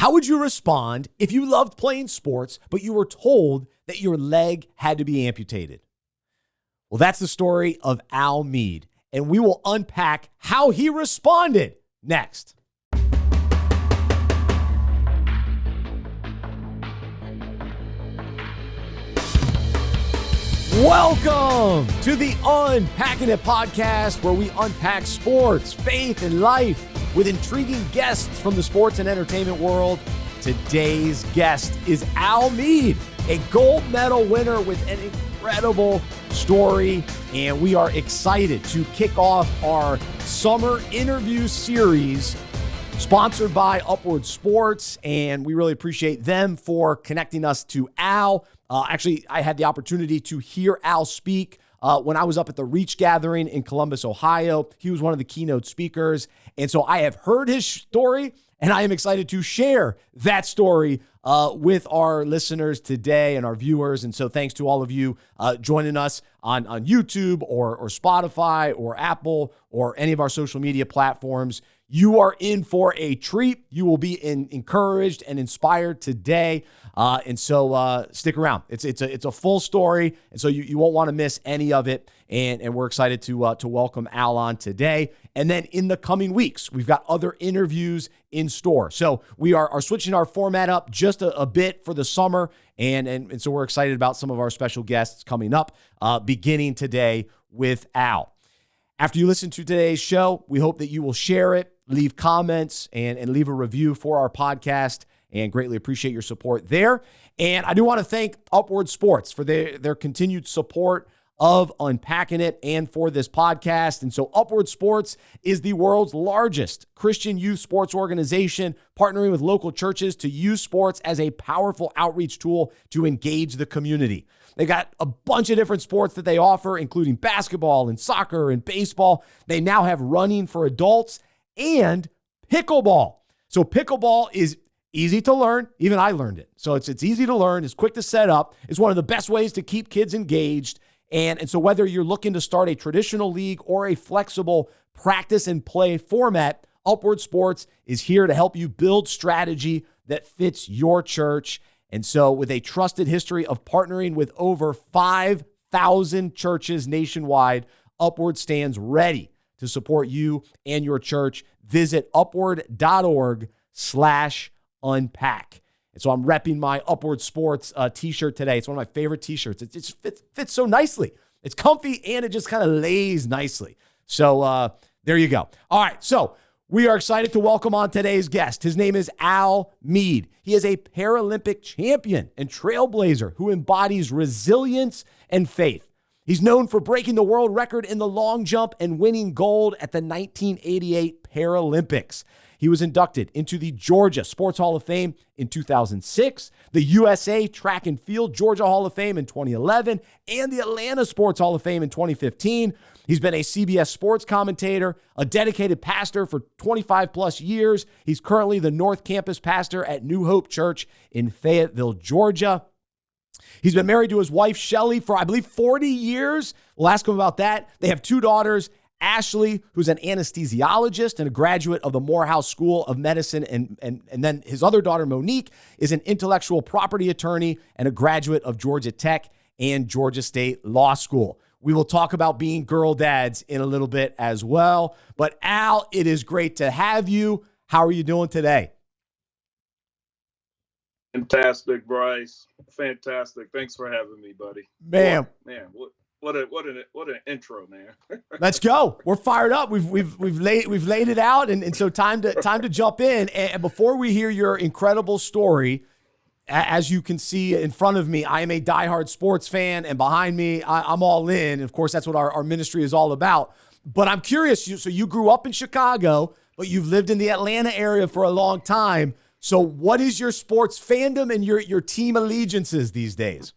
How would you respond if you loved playing sports, but you were told that your leg had to be amputated? Well, that's the story of Al Mead, and we will unpack how he responded next. Welcome to the Unpacking It podcast, where we unpack sports, faith, and life with intriguing guests from the sports and entertainment world. Today's guest is Al Mead, a gold medal winner with an incredible story, and we are excited to kick off our summer interview series sponsored by Upward Sports, and we really appreciate them for connecting us to Al. Actually, I had the opportunity to hear Al speak when I was up at the Reach Gathering in Columbus, Ohio. He was one of the keynote speakers, and so I have heard his story, and I am excited to share that story with our listeners today and our viewers. And so thanks to all of you joining us on YouTube or Spotify or Apple or any of our social media platforms. You are in for a treat. You will be encouraged and inspired today. And so stick around. It's a full story, and so you won't want to miss any of it. And we're excited to welcome Al on today. And then in the coming weeks, we've got other interviews in store. So we are switching our format up just a bit for the summer, and so we're excited about some of our special guests coming up, beginning today with Al. After you listen to today's show, we hope that you will share it, leave comments, and leave a review for our podcast, and greatly appreciate your support there. And I do want to thank Upward Sports for their continued support of Unpacking It and for this podcast. And so Upward Sports is the world's largest Christian youth sports organization, partnering with local churches to use sports as a powerful outreach tool to engage the community. They got a bunch of different sports that they offer, including basketball and soccer and baseball. They now have running for adults and pickleball. So pickleball is easy to learn. Even I learned it. So it's easy to learn. It's quick to set up. It's one of the best ways to keep kids engaged. And so whether you're looking to start a traditional league or a flexible practice and play format, Upward Sports is here to help you build strategy that fits your church. And so with a trusted history of partnering with over 5,000 churches nationwide, Upward stands ready to support you and your church. Visit upward.org/unpack. And so I'm repping my Upward Sports t-shirt today. It's one of my favorite t-shirts. It just fits so nicely. It's comfy, and it just kind of lays nicely. So there you go. All right, so we are excited to welcome on today's guest. His name is Al Mead. He is a Paralympic champion and trailblazer who embodies resilience and faith. He's known for breaking the world record in the long jump and winning gold at the 1988 Paralympics. He was inducted into the Georgia Sports Hall of Fame in 2006, the USA Track and Field Georgia Hall of Fame in 2011, and the Atlanta Sports Hall of Fame in 2015. He's been a CBS sports commentator, a dedicated pastor for 25 plus years. He's currently the North Campus pastor at New Hope Church in Fayetteville, Georgia. He's been married to his wife, Shelly, for, I believe, 40 years. We'll ask him about that. They have two daughters, Ashley, who's an anesthesiologist and a graduate of the Morehouse School of Medicine, and then his other daughter, Monique, is an intellectual property attorney and a graduate of Georgia Tech and Georgia State Law School. We will talk about being girl dads in a little bit as well. But Al, it is great to have you. How are you doing today? Fantastic, Bryce. Fantastic. Thanks for having me, buddy. Man, what an intro, man. Let's go. We're fired up. We've laid it out, and so time to jump in. And before we hear your incredible story, as you can see in front of me, I am a diehard sports fan, and behind me, I'm all in. Of course, that's what our ministry is all about. But I'm curious. So you grew up in Chicago, but you've lived in the Atlanta area for a long time. So what is your sports fandom and your team allegiances these days?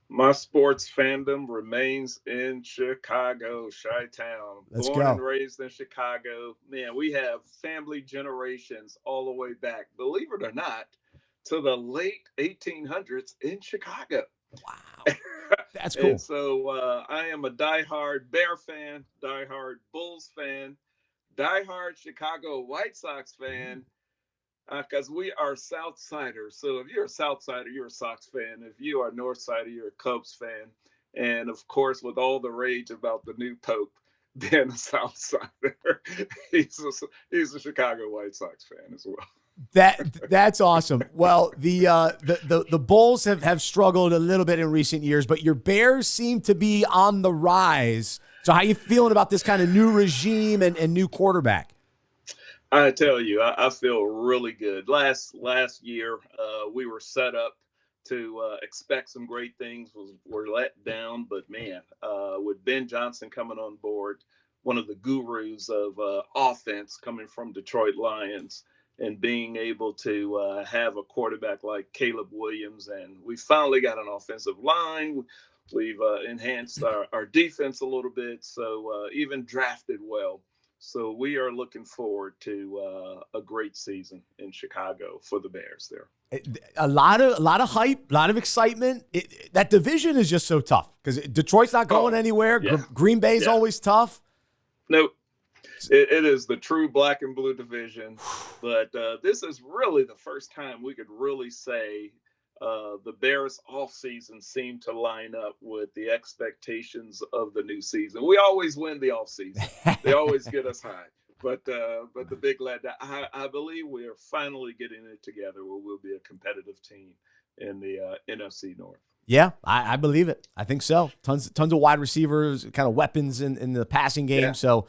My sports fandom remains in Chicago, Chi-Town. Let's Born go. and raised in Chicago. Man, we have family generations all the way back, believe it or not, to the late 1800s in Chicago. Wow. That's cool. And so I am a diehard Bear fan, diehard Bulls fan, diehard Chicago White Sox fan, Because we are Southsiders. So if you're a Southsider, you're a Sox fan. If you are Northsider, you're a Cubs fan. And of course, with all the rage about the new Pope being a Southsider, he's a Chicago White Sox fan as well. That's awesome. Well, the Bulls have struggled a little bit in recent years, but your Bears seem to be on the rise. So how you feeling about this kind of new regime and new quarterback? I tell you, I feel really good. Last year, we were set up to expect some great things. Were let down, but man, with Ben Johnson coming on board, one of the gurus of offense coming from Detroit Lions, and being able to have a quarterback like Caleb Williams, and we finally got an offensive line. We've enhanced our defense a little bit, so even drafted well. So we are looking forward to a great season in Chicago for the Bears there. A lot of hype, a lot of excitement. That division is just so tough because Detroit's not going anywhere. Yeah. Green Bay's always tough. Nope. It is the true black and blue division. But this is really the first time we could really say the Bears offseason seemed to line up with the expectations of the new season. We always win the offseason. They always get us high. But the big lad, I believe we are finally getting it together where we'll be a competitive team in the NFC North. Yeah, I believe it. I think so. Tons of wide receivers, kind of weapons in the passing game. Yeah. So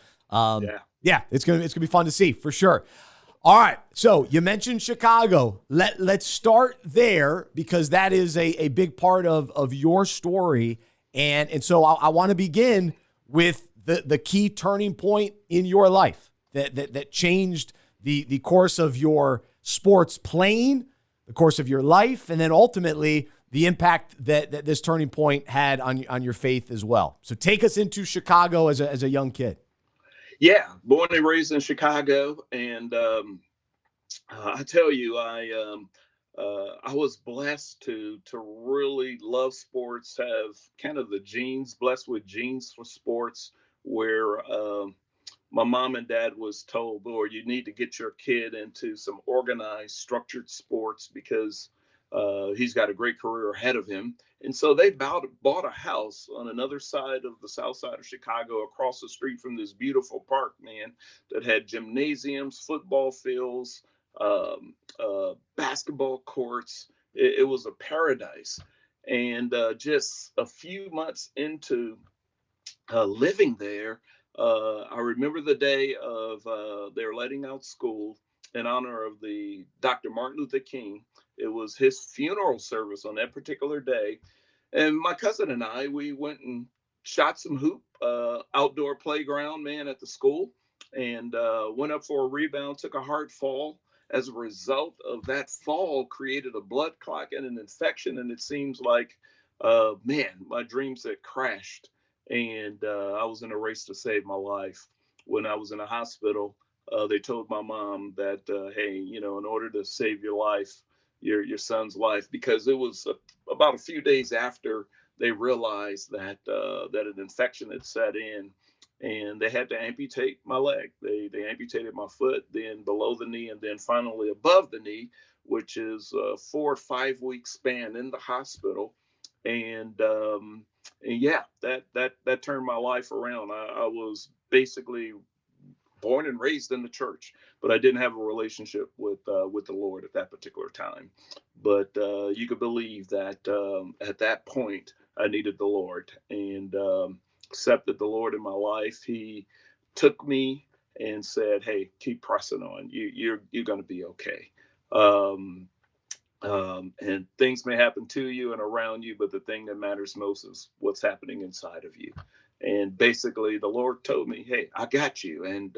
yeah, it's gonna be fun to see for sure. All right, so you mentioned Chicago. Let's start there because that is a big part of your story, and so I want to begin with the key turning point in your life that changed the course of your sports playing, the course of your life, and then ultimately the impact that this turning point had on your faith as well. So take us into Chicago as a young kid. Yeah, born and raised in Chicago, and I tell you, I was blessed to really love sports, have kind of the genes, blessed with genes for sports, where my mom and dad was told, Lord, you need to get your kid into some organized, structured sports because he's got a great career ahead of him. And so they bought a house on another side of the south side of Chicago, across the street from this beautiful park, man, that had gymnasiums, football fields, basketball courts. It was a paradise. And just a few months into living there, I remember the day of they were letting out school in honor of the Dr. Martin Luther King. It was his funeral service on that particular day. And my cousin and I, we went and shot some hoop, outdoor playground, man, at the school, and went up for a rebound, took a hard fall. As a result of that fall, created a blood clot and an infection. And it seems like, man, my dreams had crashed. And I was in a race to save my life. When I was in a hospital, they told my mom that, hey, in order to save your life, your son's life, because it was about a few days after they realized that that an infection had set in, and they had to amputate my leg. They amputated my foot, then below the knee, and then finally above the knee, which is a 4 or 5 week span in the hospital. And yeah, that turned my life around. I was basically born and raised in the church, but I didn't have a relationship with the Lord at that particular time. But you could believe that at that point I needed the Lord, and accepted the Lord in my life. He took me and said, "Hey, keep pressing on. You're going to be okay." And things may happen to you and around you, but the thing that matters most is what's happening inside of you. And basically, the Lord told me, "Hey, I got you." And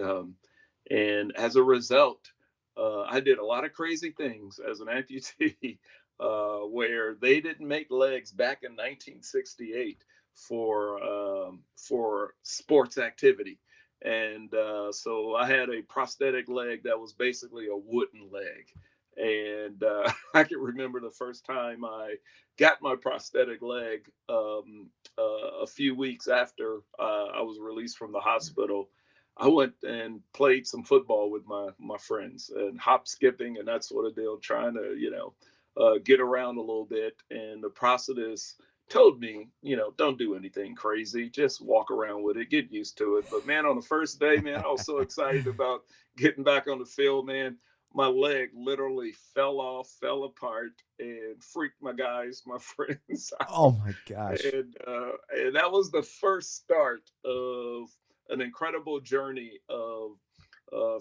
as a result, I did a lot of crazy things as an amputee, where they didn't make legs back in 1968 for sports activity. And so I had a prosthetic leg that was basically a wooden leg. And I can remember the first time I got my prosthetic leg, a few weeks after I was released from the hospital. I went and played some football with my friends and hop skipping and that sort of deal, trying to, get around a little bit. And the process told me, don't do anything crazy. Just walk around with it, get used to it. But man, on the first day, man, I was so excited about getting back on the field, man. My leg literally fell off, fell apart, and freaked my friends Oh out. my gosh. And that was the first start of an incredible journey of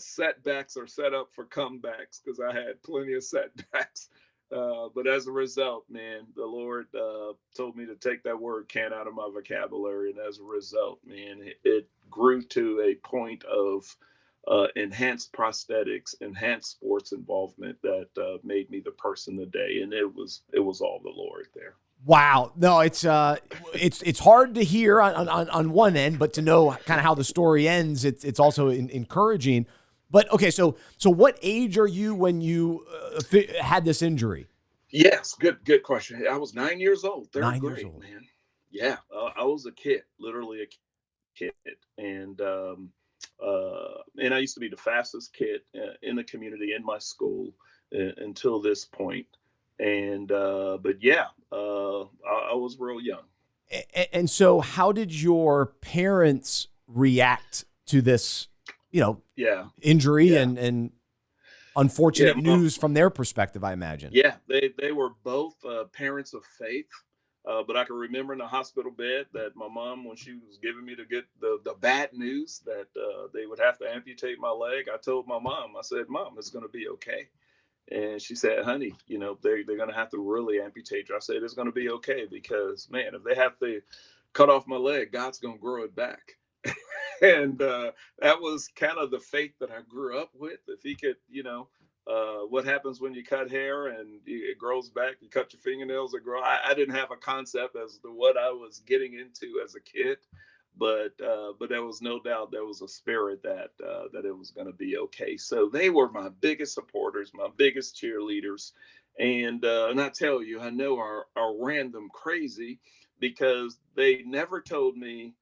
setbacks are set up for comebacks because I had plenty of setbacks. But as a result, man, the Lord told me to take that word "can" out of my vocabulary, and as a result, man, it grew to a point of enhanced prosthetics, enhanced sports involvement that made me the person today, and it was all the Lord there. Wow. No, it's hard to hear on one end, but to know kind of how the story ends, it's also encouraging. But okay, so what age are you when you had this injury? Yes, good question. I was 9 years old, third 9 years grade, old. man. Yeah, I was a kid, literally a kid, and I used to be the fastest kid in the community in my school until this point. And but yeah, I was real young. And so, how did your parents react to this, Yeah, injury yeah, and yeah. unfortunate news from their perspective? I imagine. Yeah, they were both parents of faith. But I can remember in the hospital bed that my mom, when she was giving me to get the bad news that they would have to amputate my leg, I told my mom, I said, "Mom, it's going to be okay." And she said, "Honey, they're going to have to really amputate you." I said, "It's going to be okay because, man, if they have to cut off my leg, God's going to grow it back." And that was kind of the faith that I grew up with. If he could, what happens when you cut hair and it grows back, you cut your fingernails, it grow. I didn't have a concept as to what I was getting into as a kid, but there was no doubt there was a spirit that it was going to be okay. So they were my biggest supporters, my biggest cheerleaders. And I tell you, I know are random crazy because they never told me.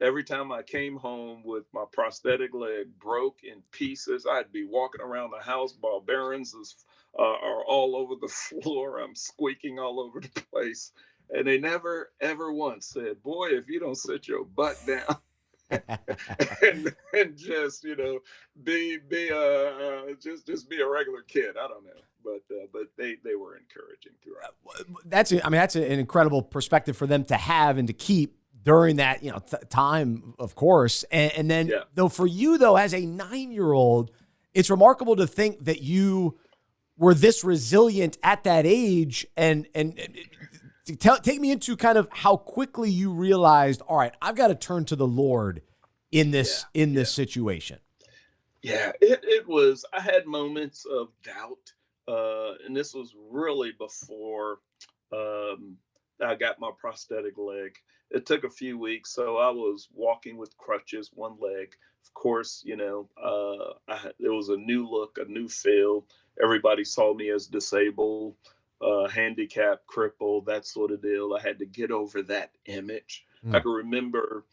Every time I came home with my prosthetic leg broke in pieces, I'd be walking around the house, ball bearings are all over the floor. I'm squeaking all over the place. And they never, ever once said, "Boy, if you don't sit your butt down and just, just be a regular kid." I don't know. But they were encouraging throughout. That's an incredible perspective for them to have and to keep during that time, of course. And then Yeah. though for you though, as a 9-year old, it's remarkable to think that you were this resilient at that age. And take me into kind of how quickly you realized, all right, I've got to turn to the Lord in Yeah. this Yeah. situation. Yeah, it was. I had moments of doubt, and this was really before um, I got my prosthetic leg. It took a few weeks, so I was walking with crutches, one leg. Of course, it was a new look, a new feel. Everybody saw me as disabled, handicapped, crippled, that sort of deal. I had to get over that image. I Mm. can remember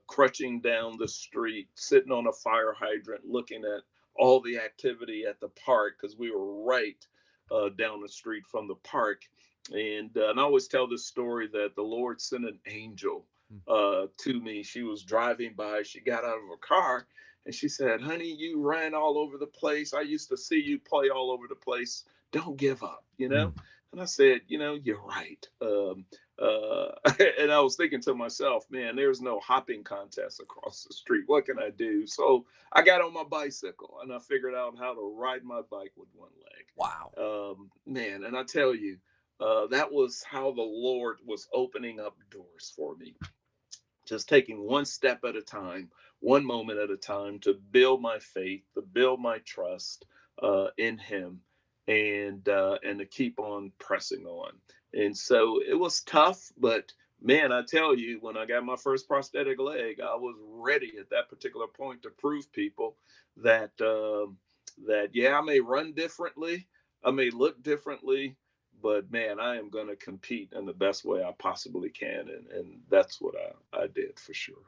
crutching down the street, sitting on a fire hydrant, looking at all the activity at the park because we were right down the street from the park. And I always tell this story that the Lord sent an angel to me. She was driving by. She got out of her car and she said, "Honey, you ran all over the place. I used to see you play all over the place. Don't give up." Mm. And I said, "You're right." And I was thinking to myself, man, there's no hopping contest across the street. What can I do? So I got on my bicycle and I figured out how to ride my bike with one leg. Wow. Man, and I tell you, that was how the Lord was opening up doors for me. Just taking one step at a time, one moment at a time to build my faith, to build my trust in Him, and to keep on pressing on. And so it was tough, but man, I tell you, when I got my first prosthetic leg, I was ready at that particular point to prove people that yeah, I may run differently, I may look differently, but man, I am going to compete in the best way I possibly can, and that's what I did for sure.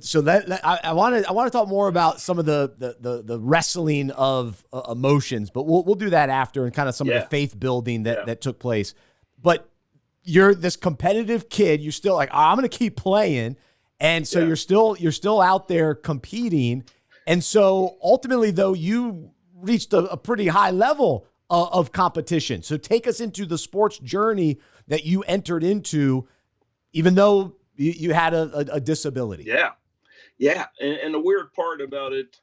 So I want to talk more about some of the wrestling of emotions, but we'll do that after, and kind of some of the Yeah. faith building Yeah. that took place. But you're this competitive kid. You're still like, I'm going to keep playing, and so Yeah. you're still out there competing. And so ultimately, though, you reached a pretty high level of competition. So take us into the sports journey that you entered into, even though you had a disability. Yeah. Yeah. And the weird part about it,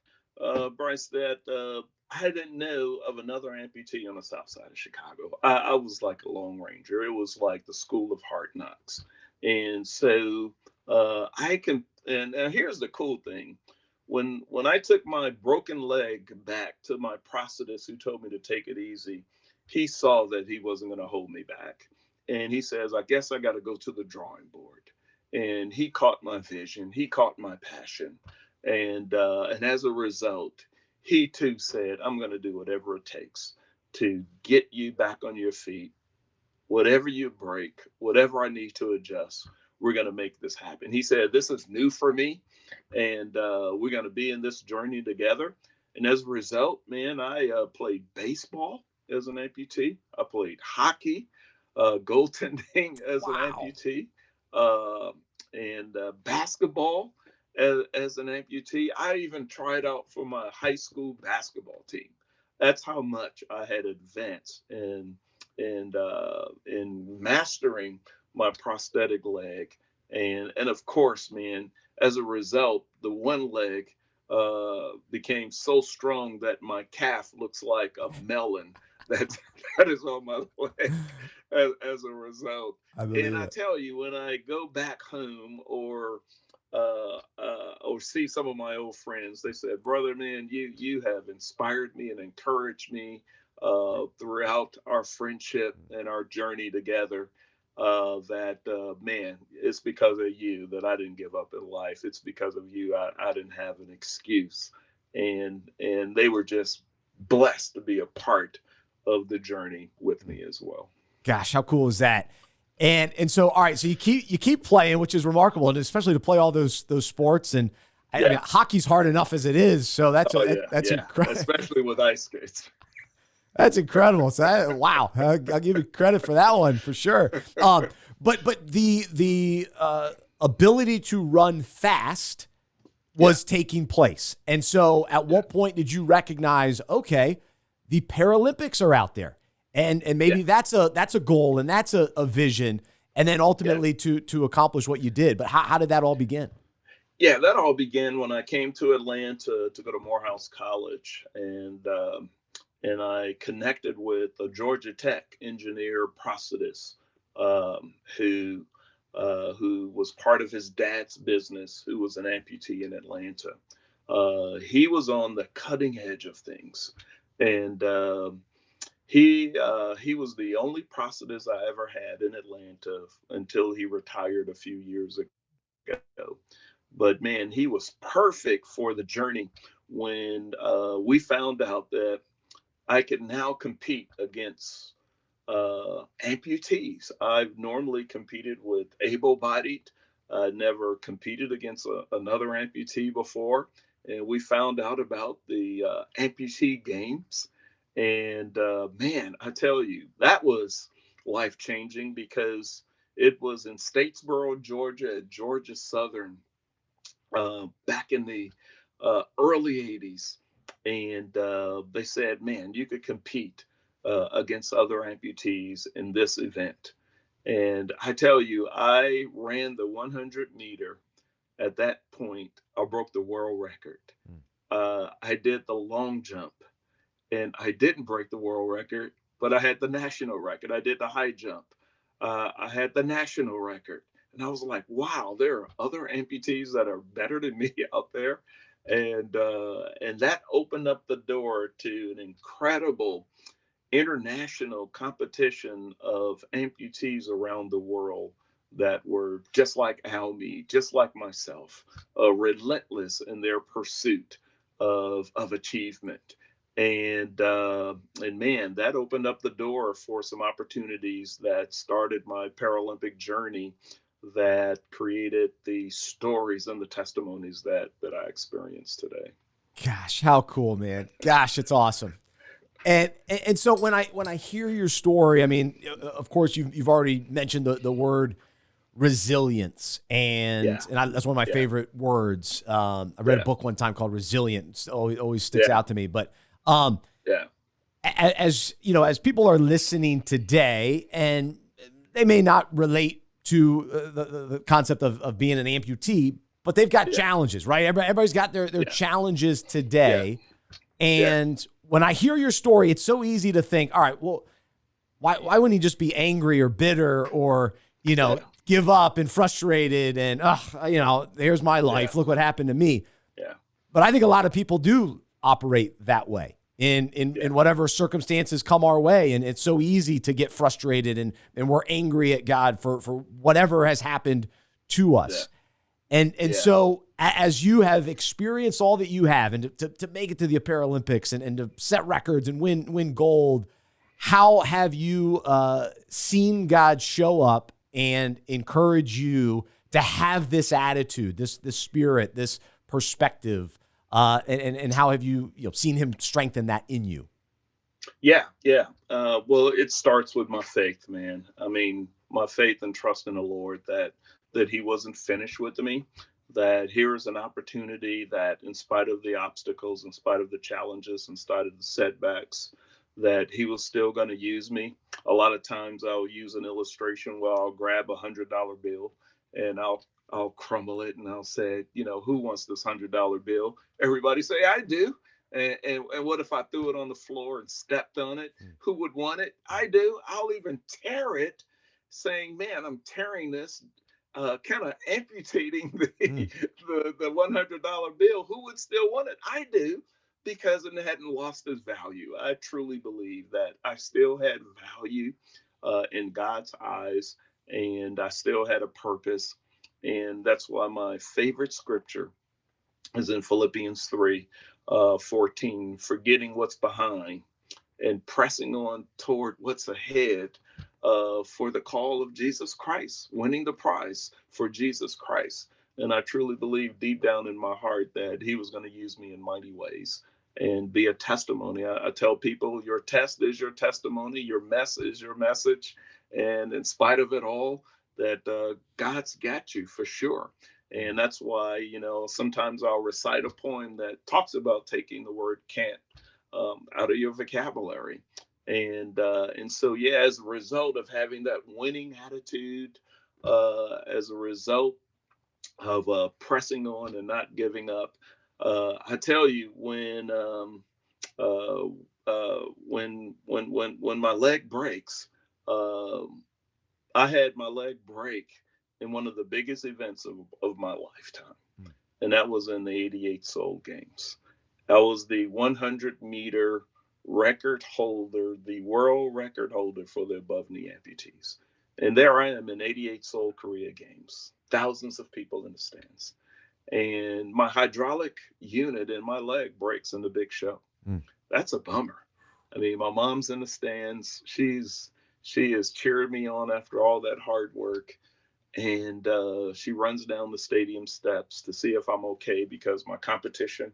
Bryce, that I didn't know of another amputee on the south side of Chicago. I was like a Lone Ranger. It was like the school of hard knocks. And so I can, and here's the cool thing. When I took my broken leg back to my prosthetist who told me to take it easy, he saw that he wasn't going to hold me back. And he says, I guess I got to go to the drawing board. And he caught my vision. He caught my passion. And as a result, he too said, I'm going to do whatever it takes to get you back on your feet. Whatever you break, whatever I need to adjust, we're going to make this happen. He said, this is new for me, and we're going to be in this journey together. And as a result, man, I played baseball as an amputee. I played hockey, goaltending as an Wow. amputee, uh, and basketball as an amputee. I even tried out for my high school basketball team. That's how much I had advanced in mastering my prosthetic leg. And of course, man, as a result, the one leg became so strong that my calf looks like a melon that that is on my leg as a result. I And believe I it. tell you, when I go back home or see some of my old friends, they said, "Brother, man, you have inspired me and encouraged me throughout our friendship and our journey together. That man, it's because of you that I didn't give up in life. It's because of you I didn't have an excuse." And they were just blessed to be a part of the journey with me as well. Gosh, how cool is that? And so, all right, so you keep playing, which is remarkable, and especially to play all those sports. And I mean, Yeah. hockey's hard enough as it is, so Oh yeah. that's Yeah. incredible. Especially with ice skates. That's incredible. So wow, I'll give you credit for that one for sure. But the ability to run fast Yeah. was taking place, and so at Yeah. what point did you recognize, okay, the Paralympics are out there, and Yeah. maybe that's a goal and that's a vision, and then Yeah. ultimately to accomplish what you did. But how did that all begin? Yeah, that all began when I came to Atlanta to go to Morehouse College, and I connected with a Georgia Tech engineer prosthetist who was part of his dad's business, who was an amputee in Atlanta. He was on the cutting edge of things, and he was the only prosthetist I ever had in Atlanta until he retired a few years ago. But man, he was perfect for the journey when we found out that I could now compete against amputees. I've normally competed with able bodied, never competed against another amputee before. And we found out about the amputee games. And man, I tell you, that was life changing because it was in Statesboro, Georgia, at Georgia Southern back in the early 80s. And they said, man, you could compete against other amputees in this event. And I tell you, I ran the 100 meter at that point. I broke the world record. I did the long jump and I didn't break the world record, but I had the national record. I did the high jump. I had the national record. And I was like, wow, there are other amputees that are better than me out there. And that opened up the door to an incredible international competition of amputees around the world that were just like Mead, just like myself, relentless in their pursuit of achievement. And man, that opened up the door for some opportunities that started my Paralympic journey that created the stories and the testimonies that I experience today. Gosh, how cool, man. Gosh, it's awesome. And so when I hear your story, I mean, of course you've already mentioned the word resilience, Yeah, that's one of my yeah, favorite words. I read a yeah, book one time called Resilience. Always sticks yeah, out to me. But um, yeah, as you know, as people are listening today, and they may not relate to the concept of being an amputee, but they've got yeah, challenges, right? Everybody's got their yeah, challenges yeah, today. yeah, And when I hear your story, it's so easy to think, all right, well, why wouldn't he just be angry or bitter or, yeah, give up and frustrated and, here's my yeah, life. Look what happened to me. yeah, But I think a lot of people do operate that way in yeah, whatever circumstances come our way. And it's so easy to get frustrated and we're angry at God for whatever has happened to yeah, us. And yeah. so as you have experienced all that you have and to make it to the Paralympics and to set records and win gold, how have you seen God show up and encourage you to have this attitude, this spirit, this perspective, and how have you seen him strengthen that in you? Yeah, yeah. Well, it starts with my faith, man. I mean, my faith and trust in the Lord that He wasn't finished with me. That here is an opportunity that, in spite of the obstacles, in spite of the challenges, in spite of the setbacks, that He was still going to use me. A lot of times, I'll use an illustration where I'll grab $100 bill and I'll crumble it and I'll say, who wants this $100 bill? Everybody say, I do. And what if I threw it on the floor and stepped on it? Who would want it? I do. I'll even tear it, saying, "Man, I'm tearing this, kind of amputating the Mm. the $100 bill. Who would still want it? I do, because it hadn't lost its value. I truly believe that I still had value in God's eyes, and I still had a purpose, and that's why my favorite scripture is in Philippians 3, 14, forgetting what's behind and pressing on toward what's ahead, for the call of Jesus Christ, winning the prize for Jesus Christ. And I truly believe deep down in my heart that He was going to use me in mighty ways and be a testimony. I tell people, your test is your testimony, your mess is your message. And in spite of it all, that God's got you for sure. And that's why, sometimes I'll recite a poem that talks about taking the word can't out of your vocabulary. And so, yeah, as a result of having that winning attitude, as a result of pressing on and not giving up, I tell you, uh, when my leg breaks, um, I had my leg break in one of the biggest events of my lifetime, Mm. and that was in the '88 Seoul Games. I was the 100-meter record holder, the world record holder for the above knee amputees. And there I am in '88 Seoul Korea Games, thousands of people in the stands. And my hydraulic unit in my leg breaks in the big show. Mm. That's a bummer. I mean, my mom's in the stands. She has cheered me on after all that hard work, and she runs down the stadium steps to see if I'm okay because my competition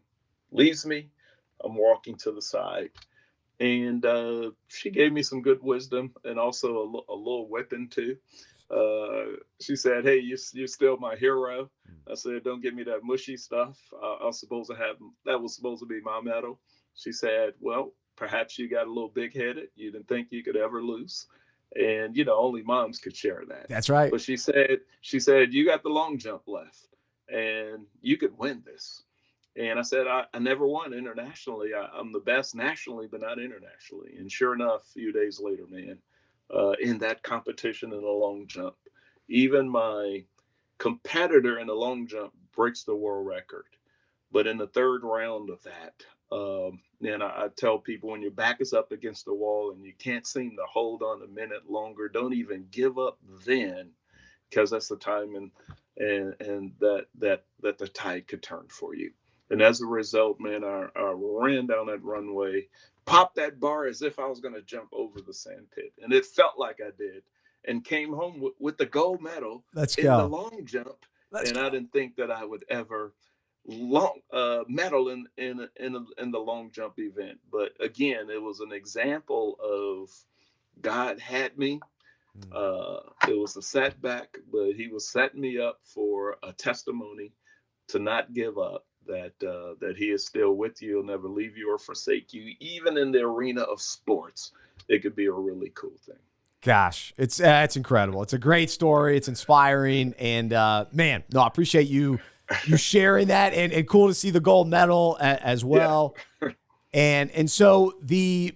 leaves me. I'm walking to the side, and she gave me some good wisdom and also a little whipping too. She said, "Hey, you're still my hero." I said, "Don't give me that mushy stuff. I was supposed to have that was supposed to be my medal." She said, "Well, perhaps you got a little big headed. You didn't think you could ever lose." And only moms could share that. That's right. But she said, "You got the long jump left, and you could win this." And I said, I never won internationally. I'm the best nationally, but not internationally. And sure enough, a few days later, man, in that competition in the long jump, even my competitor in the long jump breaks the world record. But in the third round of that, and I tell people, when your back is up against the wall and you can't seem to hold on a minute longer, don't even give up then, because that's the time and that the tide could turn for you. And as a result, man, I ran down that runway, popped that bar as if I was going to jump over the sand pit, and it felt like I did. and came home with the gold medal Let's in the go. long jump. Let's And go. I didn't think that I would ever medal in the long jump event. But again, it was an example of God had me. Mm. It was a setback, but He was setting me up for a testimony to not give up. That He is still with you, He'll never leave you or forsake you, even in the arena of sports. It could be a really cool thing. Gosh, it's incredible. It's a great story. It's inspiring, and man, no, I appreciate you sharing that, and cool to see the gold medal as Yeah, well. And so the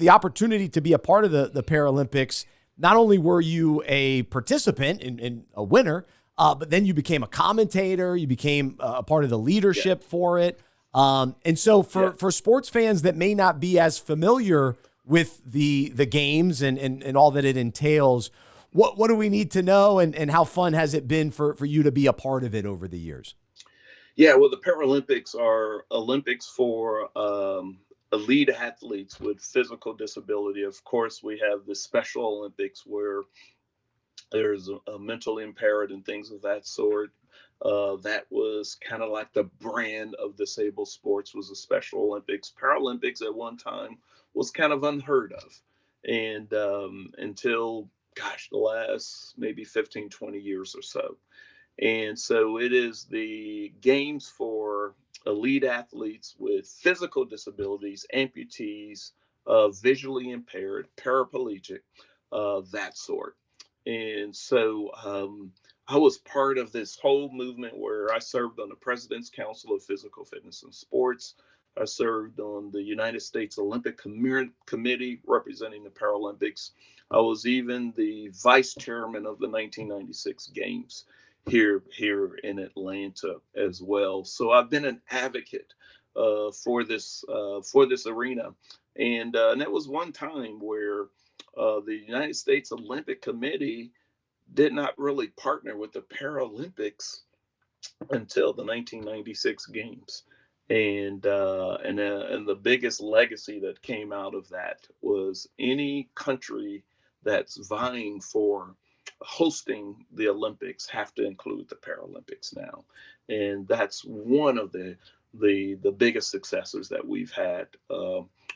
opportunity to be a part of the Paralympics. Not only were you a participant and a winner, but then you became a commentator. You became a part of the yeah, leadership for it. And so yeah. for sports fans that may not be as familiar with the games and all that it entails, what do we need to know, and how fun has it been for you to be a part of it over the years? Yeah, well, the Paralympics are Olympics for elite athletes with physical disability. Of course, we have the Special Olympics where there's a mentally impaired and things of that sort. That was kind of like the brand of disabled sports was the Special Olympics. Paralympics at one time was kind of unheard of. And until, gosh, the last maybe 15, 20 years or so. And so it is the games for elite athletes with physical disabilities, amputees, visually impaired, paraplegic, that sort. And so I was part of this whole movement where I served on the President's Council of Physical Fitness and Sports. I served on the United States Olympic Committee representing the Paralympics. I was even the vice chairman of the 1996 Games here in Atlanta as well. So I've been an advocate for this arena, and that was one time where the United States Olympic Committee did not really partner with the Paralympics until the 1996 Games. And the biggest legacy that came out of that was any country that's vying for hosting the Olympics have to include the Paralympics now, and that's one of the biggest successes that we've had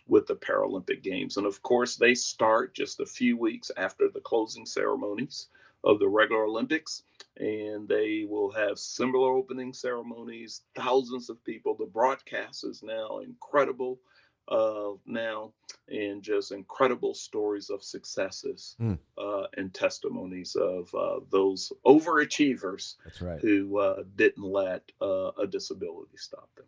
with the Paralympic Games. And of course, they start just a few weeks after the closing ceremonies of the regular Olympics, and they will have similar opening ceremonies, thousands of people. The broadcast is now incredible now, and just incredible stories of successes Mm, and testimonies of those overachievers that's right. who didn't let a disability stop them.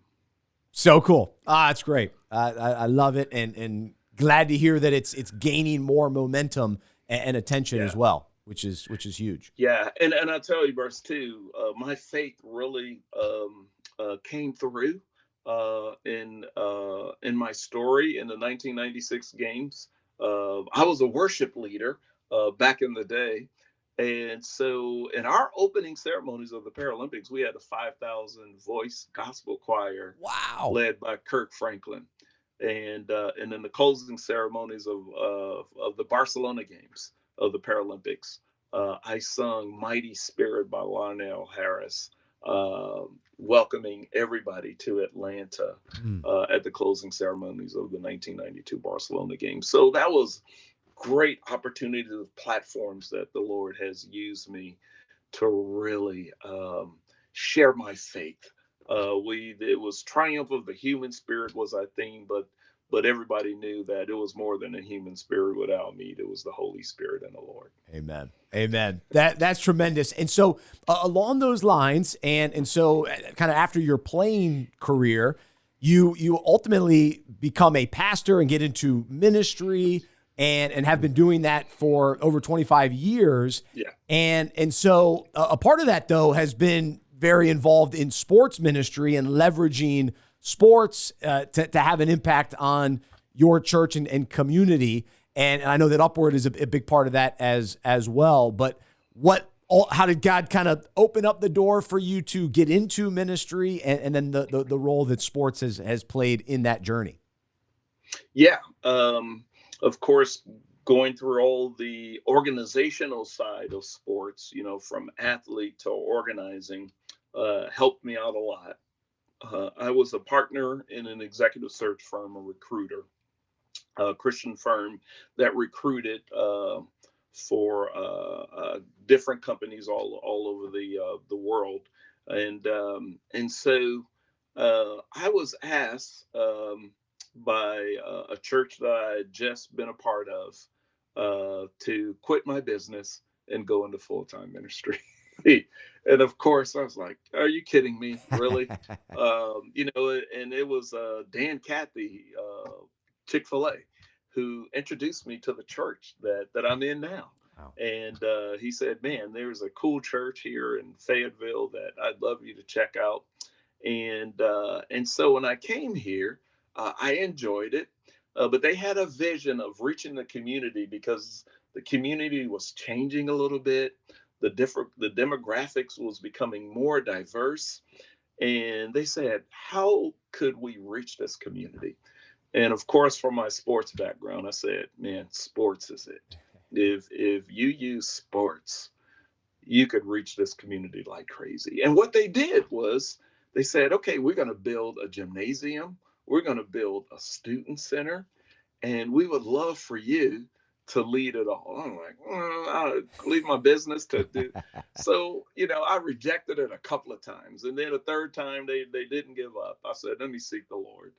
So cool. It's great. I love it, and glad to hear that it's gaining more momentum and attention as Yeah. well, which is huge. Yeah, and I tell you, Bruce, too, my faith really came through in my story in the 1996 Games. I was a worship leader back in the day, and so in our opening ceremonies of the Paralympics, we had a 5,000 voice gospel choir Wow. led by Kirk Franklin, and then the closing ceremonies of the Barcelona Games of the Paralympics. I sung Mighty Spirit by Lionel Harris, welcoming everybody to Atlanta Mm. at the closing ceremonies of the 1992 Barcelona Games. So that was great opportunity of platforms that the Lord has used me to really share my faith. It was triumph of the human spirit was our theme, but everybody knew that it was more than a human spirit without me. It was the Holy Spirit and the Lord. Amen. Amen. That's tremendous. And so along those lines, and so kind of after your playing career, you ultimately become a pastor and get into ministry and have been doing that for over 25 years. Yeah. And so a part of that, though, has been very involved in sports ministry and leveraging sports to have an impact on your church and community. And I know that Upward is a big part of that as well. But how did God kind of open up the door for you to get into ministry, and then the role that sports has played in that journey? Yeah. Of course, going through all the organizational side of sports, from athlete to organizing, helped me out a lot. I was a partner in an executive search firm, a recruiter, a Christian firm that recruited for different companies all over the world, and so I was asked by a church that I had just been a part of to quit my business and go into full-time ministry. And of course, I was like, "Are you kidding me? Really?" And it was Dan Cathy, Chick-fil-A, who introduced me to the church that I'm in now. Wow. And he said, "Man, there's a cool church here in Fayetteville that I'd love you to check out." And so when I came here, I enjoyed it, but they had a vision of reaching the community because the community was changing a little bit. The demographics was becoming more diverse, and they said, "How could we reach this community?" And of course, from my sports background, I said, "Man, sports is it. If you use sports, you could reach this community like crazy." And what they did was they said, "Okay, we're going to build a gymnasium. We're going to build a student center, and we would love for you to lead it all." I'm like, I'll leave my business to do. So, I rejected it a couple of times. And then a third time, they didn't give up. I said, "Let me seek the Lord."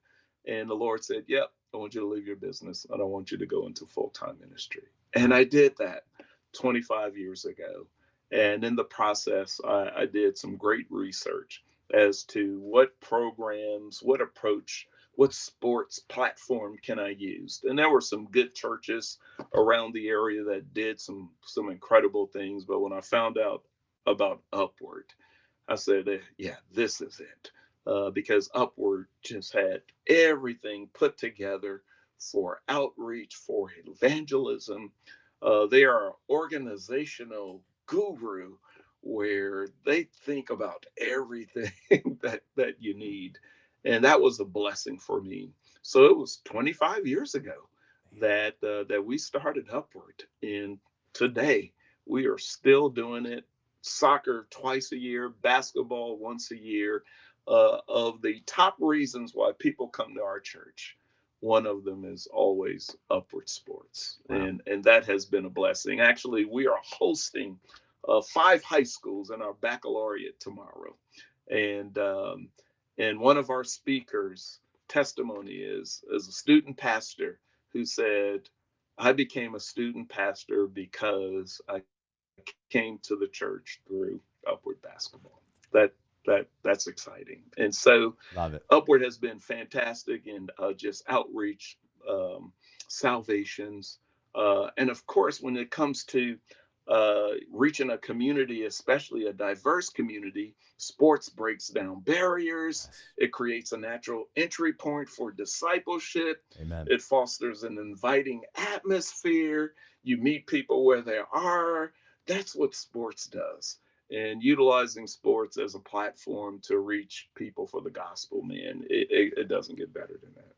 And the Lord said, "Yep, I want you to leave your business. I don't want you to go into full-time ministry." And I did that 25 years ago. And in the process, I did some great research as to what programs, what approach, what sports platform can I use. And there were some good churches around the area that did some incredible things. But when I found out about Upward, I said, "Yeah, this is it." Because Upward just had everything put together for outreach, for evangelism. They are an organizational guru where they think about everything that you need. And that was a blessing for me. So it was 25 years ago that we started Upward. And today we are still doing it. Soccer twice a year, basketball once a year. Of the top reasons why people come to our church, one of them is always Upward Sports. Wow. And that has been a blessing. Actually, we are hosting 5 high schools in our baccalaureate tomorrow. And one of our speakers' testimony is a student pastor who said, "I became a student pastor because I came to the church through Upward basketball." That's exciting. And so Love it. Upward has been fantastic in just outreach, salvations. And of course, when it comes to reaching a community, especially a diverse community, sports breaks down barriers. Yes. It creates a natural entry point for discipleship. Amen. It fosters an inviting atmosphere. You meet people where they are. That's what sports does. And utilizing sports as a platform to reach people for the gospel, man, it doesn't get better than that.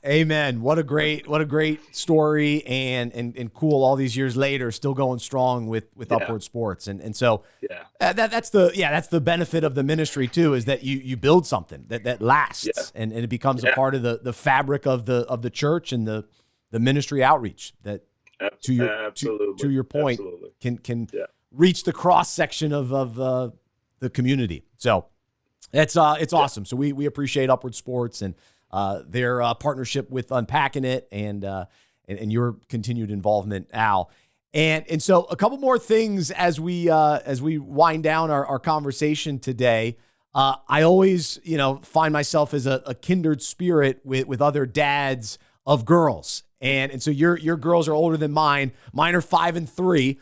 Amen. What a great story, and cool. All these years later, still going strong with Yeah. Upward Sports, and so Yeah. that's the benefit of the ministry too, is that you build something that lasts, Yeah. and it becomes a Yeah. part of the fabric of the church and the ministry outreach that to your point Absolutely. can Yeah. reach the cross section of the community. So it's awesome. So we appreciate Upward Sports and their partnership with Unpacking It and your continued involvement, Al. And so a couple more things as we wind down our conversation today. I always find myself as a kindred spirit with other dads of girls, and so your girls are older than mine. Mine are 5 and 3.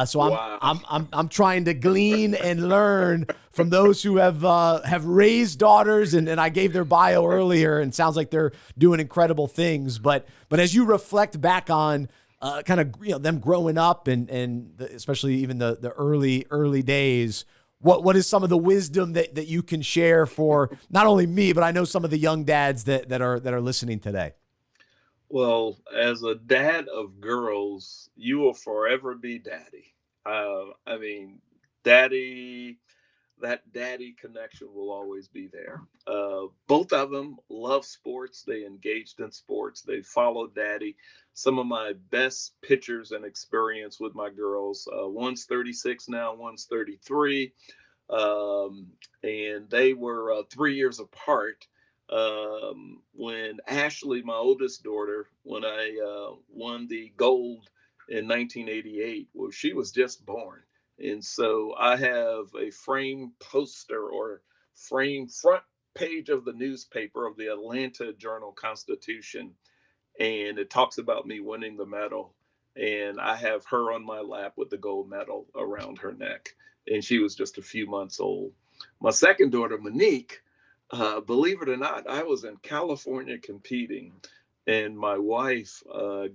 So Wow. I'm trying to glean and learn from those who have raised daughters, and I gave their bio earlier, and sounds like they're doing incredible things. But as you reflect back on kind of them growing up and especially even the early days, what is some of the wisdom that you can share for not only me, but I know some of the young dads that are listening today? Well, as a dad of girls, you will forever be daddy. I mean, daddy, that daddy connection will always be there. Both of them love sports. They engaged in sports. They followed daddy. Some of my best pictures and experience with my girls. One's 36 now, one's 33. um, and they were 3 years apart. When Ashley, my oldest daughter, when I won the gold in 1988, well, she was just born. And so I have a frame poster or frame front page of the newspaper of the Atlanta Journal Constitution, and it talks about me winning the medal. And I have her on my lap with the gold medal around her neck, and she was just a few months old. My second daughter, Monique, believe it or not, I was in California competing, and my wife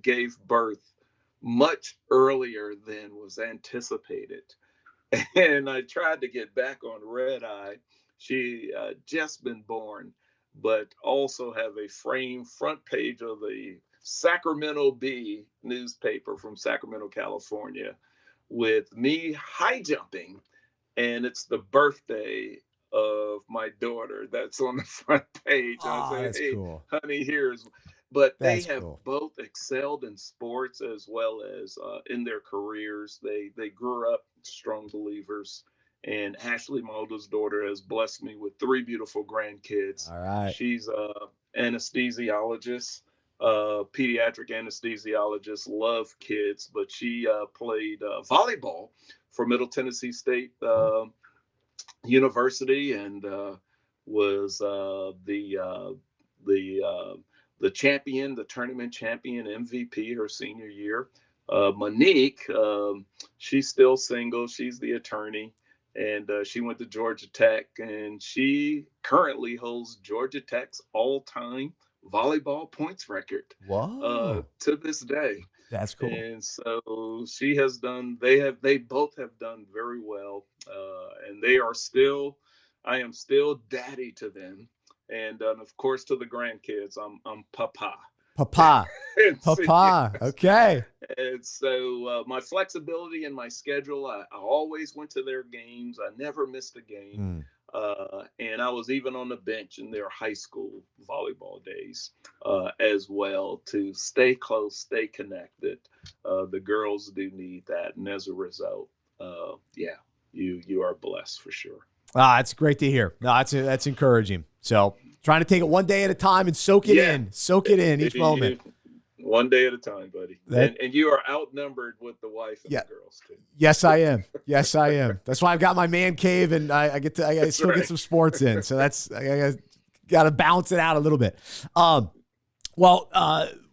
gave birth much earlier than was anticipated. And I tried to get back on red eye. She just been born, but also have a frame front page of the Sacramento Bee newspaper from Sacramento, California, with me high jumping, and it's the birthday of my daughter that's on the front page. And I Oh, say, that's hey, cool. honey, here's. But they That's have cool. both excelled in sports as well as in their careers. They grew up strong believers. And Ashley, my oldest daughter, has blessed me with three beautiful grandkids. All right. She's a anesthesiologist, pediatric anesthesiologist, love kids, but she played volleyball for Middle Tennessee State Cool. University, and was the the champion, the tournament champion, MVP her senior year. Monique, she's still single. She's the attorney, and she went to Georgia Tech, and she currently holds Georgia Tech's all-time volleyball points record Whoa. to this day. That's cool. And so she has done. They both have done very well, and they are still. I am still daddy to them, and of course to the grandkids. I'm papa. Papa. And so, Papa. yes. Okay. And so my flexibility in my schedule, I always went to their games. I never missed a game. Mm. And I was even on the bench in their high school volleyball days as well, to stay close, stay connected. The girls do need that, and as a result, yeah, you are blessed for sure. Ah, it's great to hear. No, that's encouraging. So trying to take it one day at a time and soak Yeah, soak it in each moment. one day at a time, buddy. And you are outnumbered with the wife and Yeah. the girls too. Yes, I am. Yes, I am. That's why I've got my man cave, and I still get some sports in. So that's I got to balance it out a little bit. Well,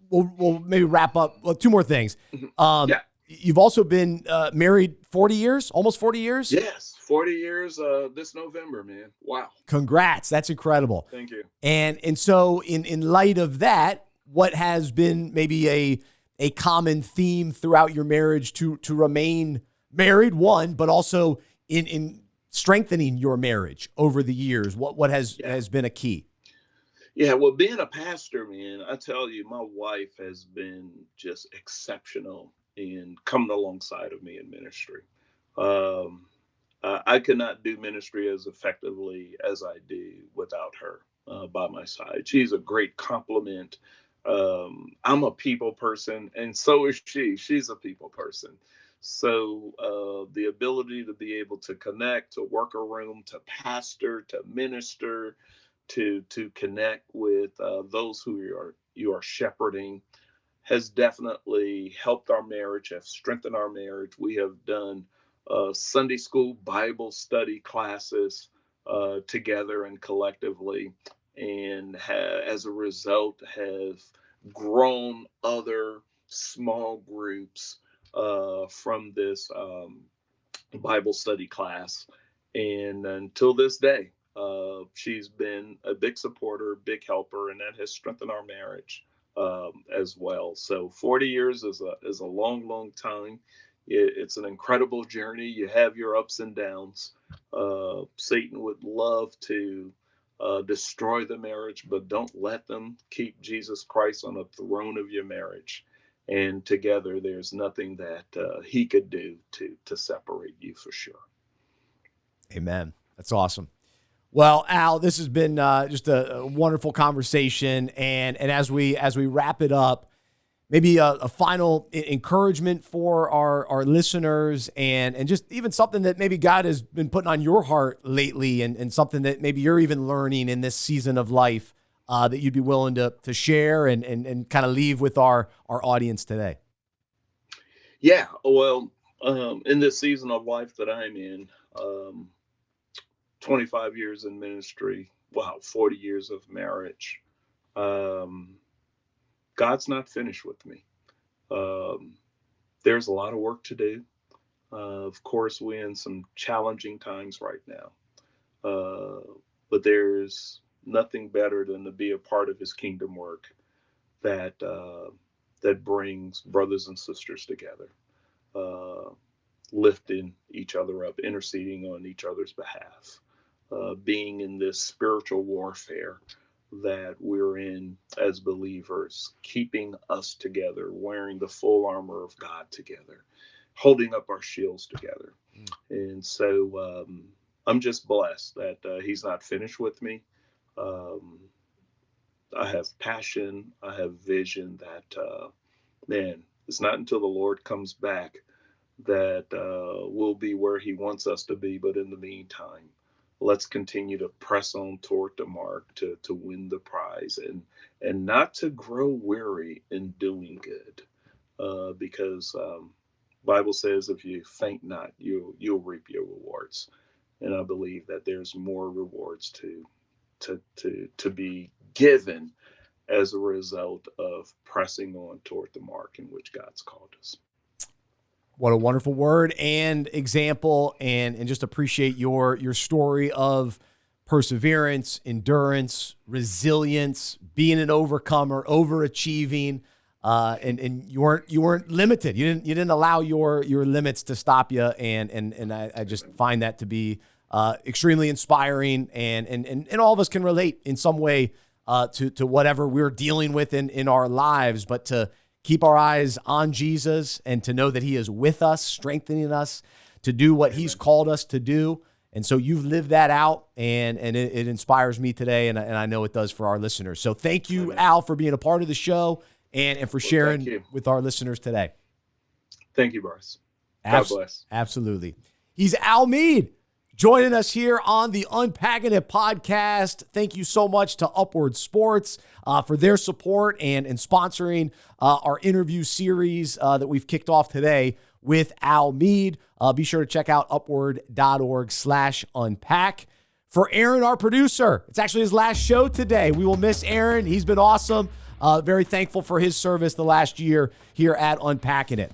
we'll maybe wrap up. Well, two more things. Yeah. You've also been married 40 years, almost 40 years. Yes, 40 years this November, man. Wow. Congrats. That's incredible. Thank you. And so in light of that, what has been maybe a common theme throughout your marriage to remain married, one, but also in strengthening your marriage over the years? What has been a key? Yeah, well, being a pastor, man, I tell you, my wife has been just exceptional in coming alongside of me in ministry. Um, I could not do ministry as effectively as I do without her by my side. She's a great compliment. I'm a people person, and so is she. She's a people person. So the ability to be able to connect, to work a room, to pastor, to minister, to connect with those who you are shepherding has definitely helped our marriage, have strengthened our marriage. We have done Sunday school Bible study classes together and collectively, and as a result have grown other small groups from this Bible study class. And until this day, she's been a big supporter, big helper, and that has strengthened our marriage as well. So 40 years is a long, long time. It's an incredible journey. You have your ups and downs. Satan would love to destroy the marriage, but don't let them keep Jesus Christ on the throne of your marriage. And together, there's nothing that he could do to separate you, for sure. Amen. That's awesome. Well, Al, this has been just a wonderful conversation. And as we wrap it up, maybe a final encouragement for our listeners, and just even something that maybe God has been putting on your heart lately, and something that maybe you're even learning in this season of life that you'd be willing to share and kind of leave with our audience today. Yeah, well, in this season of life that I'm in, 25 years in ministry, 40 years of marriage, God's not finished with me. There's a lot of work to do. Of course, we're in some challenging times right now, but there's nothing better than to be a part of his kingdom work that brings brothers and sisters together, lifting each other up, interceding on each other's behalf, being in this spiritual warfare that we're in as believers, keeping us together, wearing the full armor of God together, holding up our shields together. And so I'm just blessed that he's not finished with me. I have passion, I have vision that, it's not until the Lord comes back that we'll be where he wants us to be. But in the meantime, let's continue to press on toward the mark to win the prize, and not to grow weary in doing good, because Bible says if you faint not, you'll reap your rewards. And I believe that there's more rewards to be given as a result of pressing on toward the mark in which God's called us. What a wonderful word and example, and just appreciate your story of perseverance, endurance, resilience, being an overcomer, overachieving, and you weren't limited. You didn't allow your limits to stop you, and I just find that to be extremely inspiring, and all of us can relate in some way to whatever we're dealing with in our lives, but to keep our eyes on Jesus and to know that he is with us, strengthening us to do what he's called us to do. And so you've lived that out, and it inspires me today, and I know it does for our listeners. So thank you, Al, for being a part of the show and for sharing with our listeners today. Thank you, Bryce. God bless. Absolutely. He's Al Mead, joining us here on the Unpacking It podcast. Thank you so much to Upward Sports for their support and sponsoring our interview series that we've kicked off today with Al Mead. Be sure to check out upward.org/unpack. For Aaron, our producer, it's actually his last show today. We will miss Aaron. He's been awesome. Very thankful for his service the last year here at Unpacking It.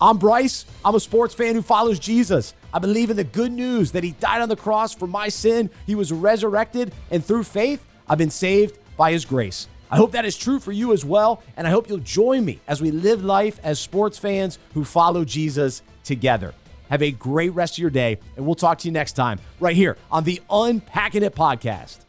I'm Bryce. I'm a sports fan who follows Jesus. I believe in the good news that he died on the cross for my sin. He was resurrected, and through faith, I've been saved by his grace. I hope that is true for you as well, and I hope you'll join me as we live life as sports fans who follow Jesus together. Have a great rest of your day, and we'll talk to you next time right here on the Unpacking It podcast.